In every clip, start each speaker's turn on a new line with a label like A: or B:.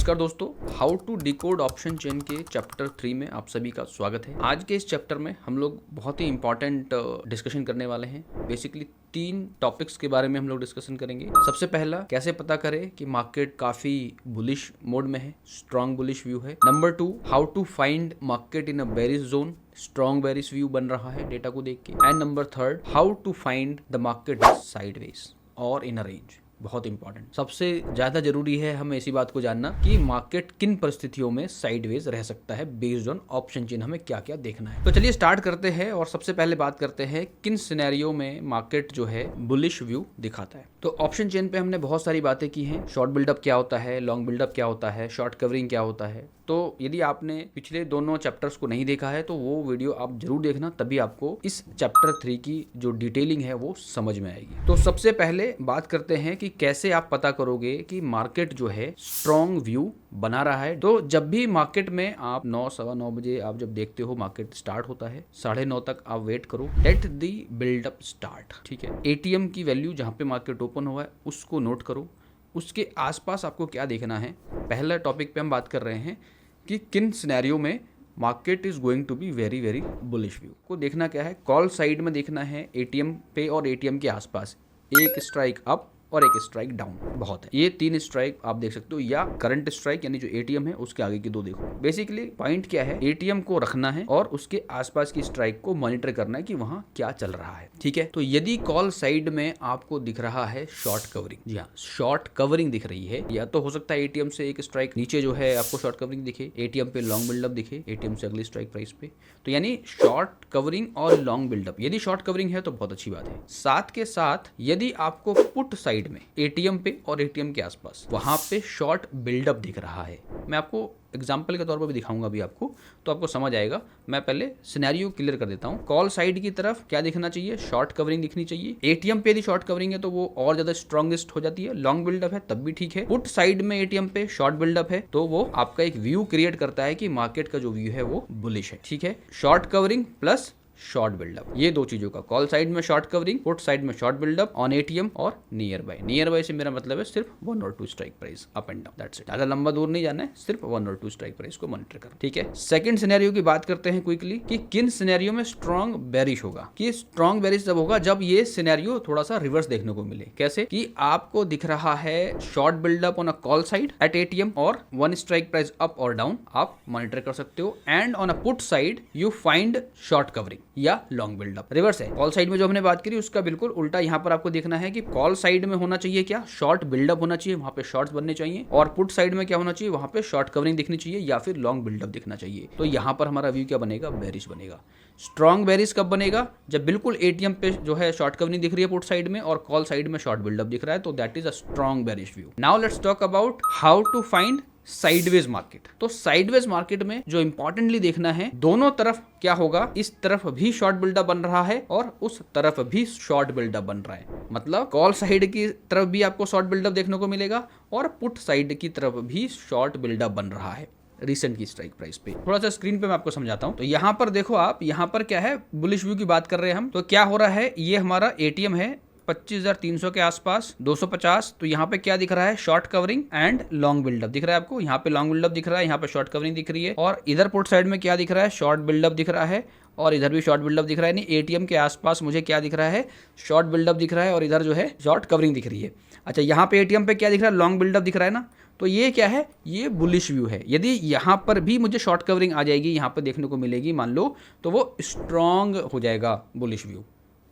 A: नमस्कार दोस्तों, how to decode option chain के चैप्टर 3 में आप सभी का स्वागत है। आज के इस चैप्टर में हम लोग बहुत ही इंपॉर्टेंट डिस्कशन करने वाले हैं। बेसिकली 3 टॉपिक्स के बारे में हम लोग डिस्कशन करेंगे। सबसे पहला, कैसे पता करें कि मार्केट काफी बुलिश मोड में है, स्ट्रॉन्ग बुलिश व्यू है। Number 2, how to find market in a bearish zone, strong bearish view बन रहा है डेटा को देख के। And number 3, how to find the market sideways or in a range. बहुत इंपॉर्टेंट, सबसे ज्यादा जरूरी है हमें इसी बात को जानना कि मार्केट किन परिस्थितियों में साइडवेज रह सकता है बेस्ड ऑन ऑप्शन चेन। हमें क्या क्या देखना है, तो चलिए स्टार्ट करते हैं। और सबसे पहले बात करते हैं किन सिनेरियो में मार्केट जो है बुलिश व्यू दिखाता है। तो ऑप्शन चेन पे हमने बहुत सारी बातें की हैं। शॉर्ट बिल्डअप क्या होता है, लॉन्ग बिल्डअप क्या होता है, शॉर्ट कवरिंग क्या होता है। तो यदि आपने पिछले दोनों चैप्टर्स को नहीं देखा है तो वो वीडियो आप जरूर देखना, तभी आपको इस चैप्टर 3 की जो डिटेलिंग है वो समझ में आएगी। तो सबसे पहले बात करते हैं कि कैसे आप पता करोगे कि मार्केट जो है स्ट्रॉन्ग व्यू बना रहा है। तो जब भी मार्केट में आप 9 सवा 9 बजे आप जब देखते हो मार्केट स्टार्ट होता है, 9:30 तक आप वेट करो, लेट द बिल्डअप स्टार्ट। ठीक है, एटीएम की वैल्यू जहां पे मार्केट ओपन हुआ है उसको नोट करो। उसके आसपास आपको क्या देखना है। पहला टॉपिक पे हम बात कर रहे हैं कि किन सिनेरियो में market is going to be very very bullish view को देखना क्या है। कॉल साइड में देखना है एटीएम पे और एटीएम के आसपास एक स्ट्राइक अप और एक स्ट्राइक डाउन बहुत है। ये 3 स्ट्राइक आप देख सकते हो, या करंट स्ट्राइक यानी जो एटीएम है उसके आगे की 2 देखो। बेसिकली पॉइंट क्या है, एटीएम को रखना है और उसके आसपास की स्ट्राइक को मॉनिटर करना है कि वहां क्या चल रहा है। ठीक है, तो यदि कॉल साइड में आपको दिख रहा है शॉर्ट कवरिंग, जी हाँ शॉर्ट कवरिंग दिख रही है, या तो हो सकता है एटीएम से एक स्ट्राइक नीचे जो है आपको शॉर्ट कवरिंग दिखे, एटीएम पे लॉन्ग बिल्डअप दिखे, एटीएम से अगली स्ट्राइक प्राइस पे, तो यानी शॉर्ट कवरिंग और लॉन्ग बिल्डअप। यदि शॉर्ट कवरिंग है तो बहुत अच्छी बात है। साथ के साथ यदि आपको पुट साइड में एटीएम पे और एटीएम के आसपास वहां पे शॉर्ट बिल्डअप दिख रहा है, मैं आपको एग्जाम्पल के तौर पर भी दिखाऊंगा अभी आपको, तो आपको समझ आएगा। मैं पहले सिनेरियो क्लियर कर देता हूं। कॉल साइड की तरफ क्या दिखना चाहिए, शॉर्ट कवरिंग दिखनी चाहिए। एटीएम पे यदि शॉर्ट कवरिंग है तो वो और ज्यादा स्ट्रॉन्गेस्ट हो जाती है। लॉन्ग बिल्डअप है तब भी ठीक है। पुट साइड में एटीएम पे शॉर्ट बिल्डअप है तो वो आपका एक व्यू क्रिएट करता है कि मार्केट का जो व्यू है वो बुलिश है। ठीक है, short covering plus short buildup, ये 2 चीजों का, कॉल साइड में शॉर्ट कवरिंग, पुट साइड में शॉर्ट बिल्डअप ऑन एटीएम और नियर बाय से मेरा मतलब है सिर्फ 1 और 2 strike price up and down, that's it. ज्यादा लंबा दूर नहीं जाना है, सिर्फ 1 और 2 स्ट्राइक प्राइस को मॉनिटर करो। ठीक है, सेकंड सिनेरियो की बात करते हैं क्विकली कि किन सिनेरियो में स्ट्रॉन्ग बेरिश होगा। कि स्ट्रॉन्ग बेरिश जब होगा जब ये सिनेरियो थोड़ा सा रिवर्स देखने को मिले। कैसे कि आपको दिख रहा है short buildup on a call side at ATM और 1 स्ट्राइक प्राइस अप और डाउन, आप मॉनिटर कर सकते हो। And on a put side you find short covering या लॉन्ग बिल्डअप। रिवर्स है, कॉल साइड में जो हमने बात करी उसका बिल्कुल उल्टा यहाँ पर आपको देखना है कि कॉल साइड में होना चाहिए क्या, शॉर्ट बिल्डअप होना चाहिए, वहां पे शॉर्ट्स बनने चाहिए। और पुट साइड में क्या होना चाहिए, वहां पे शॉर्ट कवरिंग दिखनी चाहिए या फिर लॉन्ग बिल्डअप दिखना चाहिए। तो यहाँ पर हमारा व्यू क्या बनेगा, बेरिश बनेगा। स्ट्रॉन्ग बेरिश कब बनेगा, जब बिल्कुल एटीएम पे जो है शॉर्ट कवरिंग दिख रही है पुट साइड में और कॉल साइड में शॉर्ट बिल्डअप दिख रहा है, तो that is a strong bearish view. Now let's talk about how to find sideways market. तो साइडवेज मार्केट में जो इंपॉर्टेंटली देखना है, दोनों तरफ क्या होगा, इस तरफ भी शॉर्ट बिल्डअप बन रहा है और उस तरफ भी शॉर्ट बिल्डअप बन रहा है। मतलब कॉल साइड की तरफ भी आपको शॉर्ट बिल्डअप देखने को मिलेगा और पुट साइड की तरफ भी शॉर्ट बिल्डअप बन रहा है रिसेंट की स्ट्राइक प्राइस पे। थोड़ा सा स्क्रीन पे मैं आपको समझाता हूं। तो यहाँ पर देखो आप, यहाँ पर क्या है, बुलिश व्यू की बात कर रहे हैं हम। तो क्या हो रहा है, ये हमारा एटीएम है 25,300 के आसपास 250। तो यहाँ पे क्या दिख रहा है, short covering and long buildup दिख रहा है आपको। यहाँ पे लॉन्ग बिल्डअप दिख रहा है, यहाँ पे शॉर्ट कवरिंग दिख रही है। और इधर पुट साइड में क्या दिख रहा है, शॉर्ट बिल्डअप दिख रहा है और इधर भी शॉर्ट बिल्डअप दिख रहा है। नहीं, एटीएम के आसपास मुझे क्या दिख रहा है, शॉर्ट बिल्डअप दिख रहा है और इधर जो है शॉर्ट कवरिंग दिख रही है। अच्छा, यहाँ पे एटीएम पे क्या दिख रहा है, लॉन्ग बिल्डअप दिख रहा है ना। तो ये क्या है, ये बुलिश व्यू है। यदि यहाँ पर भी मुझे शॉर्ट कवरिंग आ जाएगी, यहाँ पर देखने को मिलेगी मान लो, तो वो स्ट्रॉन्ग हो जाएगा बुलिश व्यू।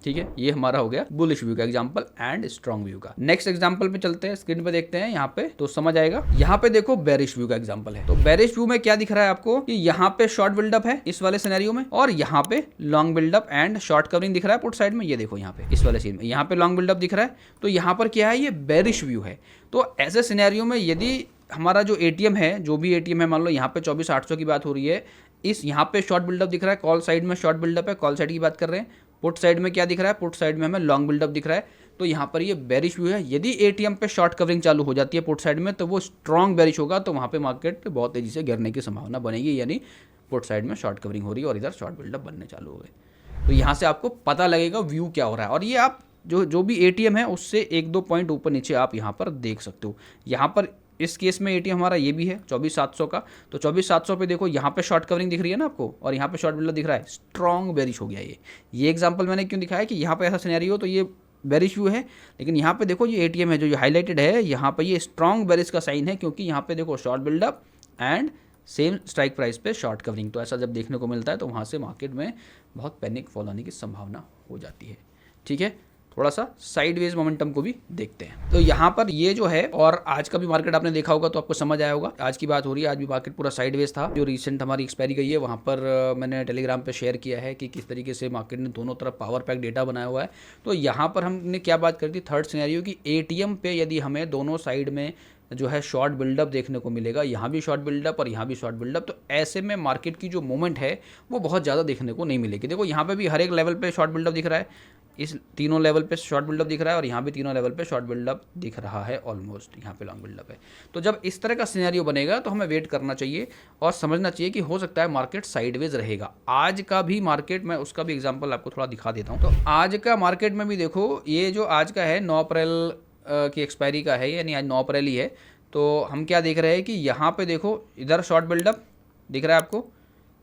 A: ठीक है, ये हमारा हो गया बुलिश व्यू का एग्जांपल एंड स्ट्रॉन्ग व्यू का। नेक्स्ट एग्जांपल पे चलते हैं, स्क्रीन पे देखते हैं यहाँ पे तो समझ आएगा। यहाँ पे देखो बेरिश व्यू का एग्जांपल है। तो बेरिश व्यू में क्या दिख रहा है आपको कि यहाँ पे शॉर्ट बिल्डअप है इस वाले सिनेरियो में और यहाँ पे long buildup and short covering दिख रहा है पुट साइड में। ये देखो यहाँ पे इस वाले सीन में यहाँ पे लॉन्ग बिल्डअप दिख रहा है, तो यहाँ पर क्या है, ये बेरिश व्यू है। तो ऐसे सिनेरियो में यदि हमारा जो एटीएम है, जो भी एटीएम है, मान लो यहाँ पे 24,800 की बात हो रही है, इस यहाँ पे शॉर्ट बिल्डअप दिख रहा है, कॉल साइड में शॉर्ट बिल्डअप है, कॉल साइड की बात कर रहे हैं। पुट साइड में क्या दिख रहा है, पुट साइड में हमें लॉन्ग बिल्डअप दिख रहा है, तो यहाँ पर ये बेरिश व्यू है। यदि एटीएम पे शॉर्ट कवरिंग चालू हो जाती है पुट साइड में तो वो स्ट्रॉन्ग बेरिश होगा, तो वहाँ पे मार्केट बहुत तेजी से गिरने की संभावना बनेगी, यानी पुट साइड में शॉर्ट कवरिंग हो रही है और इधर शॉर्ट बिल्डअप बनने चालू हो गए। तो यहाँ से आपको पता लगेगा व्यू क्या हो रहा है। और ये आप जो भी एटीएम है उससे 1-2 पॉइंट ऊपर नीचे आप यहाँ पर देख सकते हो। यहाँ पर इस केस में एटीएम हमारा ये भी है 24,700 का, तो 24,700 पे देखो यहाँ पे शॉर्ट कवरिंग दिख रही है ना आपको, और यहाँ पे शॉर्ट बिल्डअप दिख रहा है, स्ट्रॉन्ग बेरिश हो गया ये एग्जांपल मैंने क्यों दिखाया कि यहाँ पे ऐसा सिनेरियो, तो ये बेरिश व्यू है, लेकिन यहाँ पे देखो ये एटीएम है जो ये हाईलाइटेड है, यहाँ पे ये स्ट्रॉन्ग बेरिश का साइन है, क्योंकि यहाँ पे देखो short buildup and same strike price पे शॉर्ट कवरिंग। तो ऐसा जब देखने को मिलता है तो वहाँ से मार्केट में बहुत पैनिक फॉल आने की संभावना हो जाती है। ठीक है, थोड़ा सा साइडवेज मोमेंटम को भी देखते हैं। तो यहाँ पर ये जो है, और आज का भी मार्केट आपने देखा होगा तो आपको समझ आया होगा, आज की बात हो रही है, आज भी मार्केट पूरा साइडवेज था। जो रिसेंट हमारी एक्सपायरी गई है वहाँ पर मैंने टेलीग्राम पे शेयर किया है कि किस तरीके से मार्केट ने दोनों तरफ पावर पैक डेटा बनाया हुआ है। तो यहाँ पर हमने क्या बात करी थी, थर्ड सिनेरियो की एटीएम पे यदि हमें दोनों साइड में जो है शॉर्ट बिल्डअप देखने को मिलेगा, यहाँ भी शॉर्ट बिल्डअप और यहाँ भी शॉर्ट बिल्डअप, तो ऐसे में मार्केट की जो मूवमेंट है वो बहुत ज़्यादा देखने को नहीं मिलेगी। देखो यहाँ पे भी हर एक लेवल पे शॉर्ट बिल्डअप दिख रहा है, इस तीनों लेवल पे शॉर्ट बिल्डअप दिख रहा है, और यहाँ भी तीनों लेवल पे शॉर्ट बिल्डअप दिख रहा है, ऑलमोस्ट यहाँ पे लॉन्ग बिल्डअप है। तो जब इस तरह का सिनेरियो बनेगा तो हमें वेट करना चाहिए और समझना चाहिए कि हो सकता है मार्केट साइडवेज रहेगा। आज का भी मार्केट, मैं उसका भी एग्जाम्पल आपको थोड़ा दिखा देता हूँ। तो आज का मार्केट में भी देखो, ये जो आज का है 9 अप्रैल की एक्सपायरी का है, यानी आज 9 अप्रैल ही है। तो हम क्या देख रहे हैं कि यहाँ पे देखो इधर शॉर्ट बिल्डअप दिख रहा है आपको,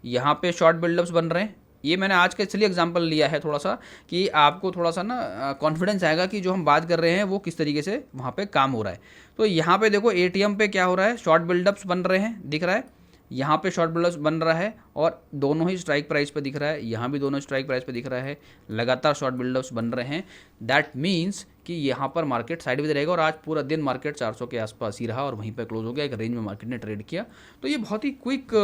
A: यहाँ पे शॉर्ट बिल्डअप्स बन रहे हैं। ये मैंने आज का इसलिए एग्जांपल लिया है थोड़ा सा कि आपको थोड़ा सा ना कॉन्फिडेंस आएगा कि जो हम बात कर रहे हैं वो किस तरीके से वहाँ पे काम हो रहा है। तो यहाँ पे देखो एटीएम पे क्या हो रहा है, शॉर्ट बिल्डअप्स बन रहे हैं, दिख रहा है, यहाँ पे शॉर्ट बिल्डअप्स बन रहा है और दोनों ही स्ट्राइक प्राइस पे दिख रहा है, यहाँ भी दोनों स्ट्राइक प्राइस पे दिख रहा है, लगातार शॉर्ट बिल्डअप्स बन रहे हैं। दैट मीन्स कि यहाँ पर मार्केट साइडवेज रहेगा, और आज पूरा दिन मार्केट 400 के आसपास ही रहा और वहीं पर क्लोज हो गया, एक रेंज में मार्केट ने ट्रेड किया। तो ये बहुत ही क्विक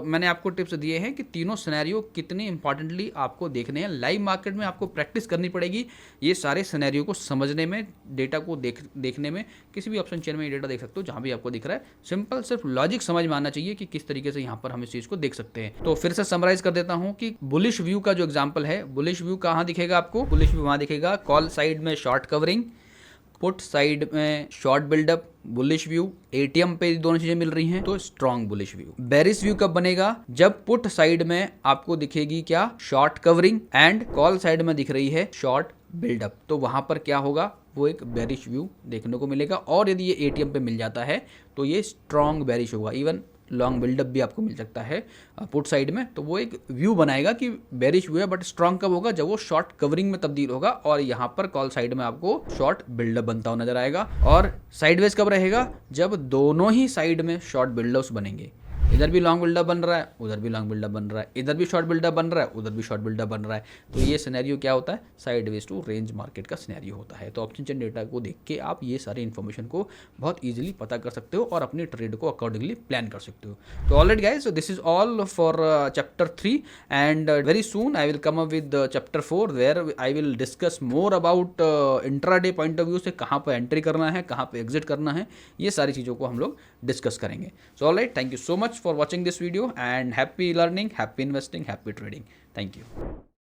A: मैंने आपको टिप्स दिए हैं कि तीनों सिनेरियो कितने इंपॉर्टेंटली आपको देखने हैं। लाइव मार्केट में आपको प्रैक्टिस करनी पड़ेगी ये सारे सिनेरियो को समझने में, डेटा को देखने में। किसी भी ऑप्शन चेन में ये डेटा देख सकते हो जहाँ भी आपको दिख रहा है, सिंपल सिर्फ लॉजिक समझ में आना चाहिए कि किस तरीके से यहाँ पर हम इस चीज़ को देख सकते हैं। तो फिर से समराइज कर देता हूँ कि बुलिश व्यू का जो एग्जाम्पल है, बुलिश व्यू कहाँ दिखेगा आपको, बुलिश व्यू वहाँ दिखेगा कॉल साइड में शॉर्ट कवरिंग, पुट साइड में short buildup, bullish view, ATM पे दोनों चीजें मिल रही हैं तो strong bullish view. Bearish view कब बनेगा, जब पुट साइड में आपको दिखेगी क्या, short covering, and call side में दिख रही है शॉर्ट बिल्डअप, तो वहां पर क्या होगा, वो एक बेरिश व्यू देखने को मिलेगा। और यदि ये एटीएम पे मिल जाता है तो ये स्ट्रॉन्ग बेरिश होगा। इवन लॉन्ग बिल्डअप भी आपको मिल सकता है पुट साइड में, तो वो एक व्यू बनाएगा कि बेरिश व्यू है, बट स्ट्रॉन्ग कब होगा, जब वो शॉर्ट कवरिंग में तब्दील होगा और यहाँ पर कॉल साइड में आपको शॉर्ट बिल्डअप बनता हुआ नजर आएगा। और साइडवेज कब रहेगा, जब दोनों ही साइड में शॉर्ट बिल्डअप्स बनेंगे, इधर भी लॉन्ग बिल्डअप बन रहा है, उधर भी लॉन्ग बिल्डअप बन रहा है, इधर भी शॉर्ट बिल्डअप बन रहा है, उधर भी शॉर्ट बिल्डअप बन रहा है। तो ये सिनेरियो क्या होता है, साइडवेज टू रेंज मार्केट का सिनेरियो होता है। तो ऑप्शन चेन डेटा को देख के आप ये सारे इन्फॉर्मेशन को बहुत ईजिली पता कर सकते हो और अपने ट्रेड को अकॉर्डिंगली प्लान कर सकते हो। तो alright guys, so this is all for chapter 3 and very soon I will come up with chapter 4 where I will discuss more about intraday point of view से कहाँ पर एंट्री करना है, कहाँ पर एग्जिट करना है, ये सारी चीज़ों को हम लोग डिस्कस करेंगे। So alright, thank you so much for watching this video and happy learning, happy investing, happy trading. Thank you.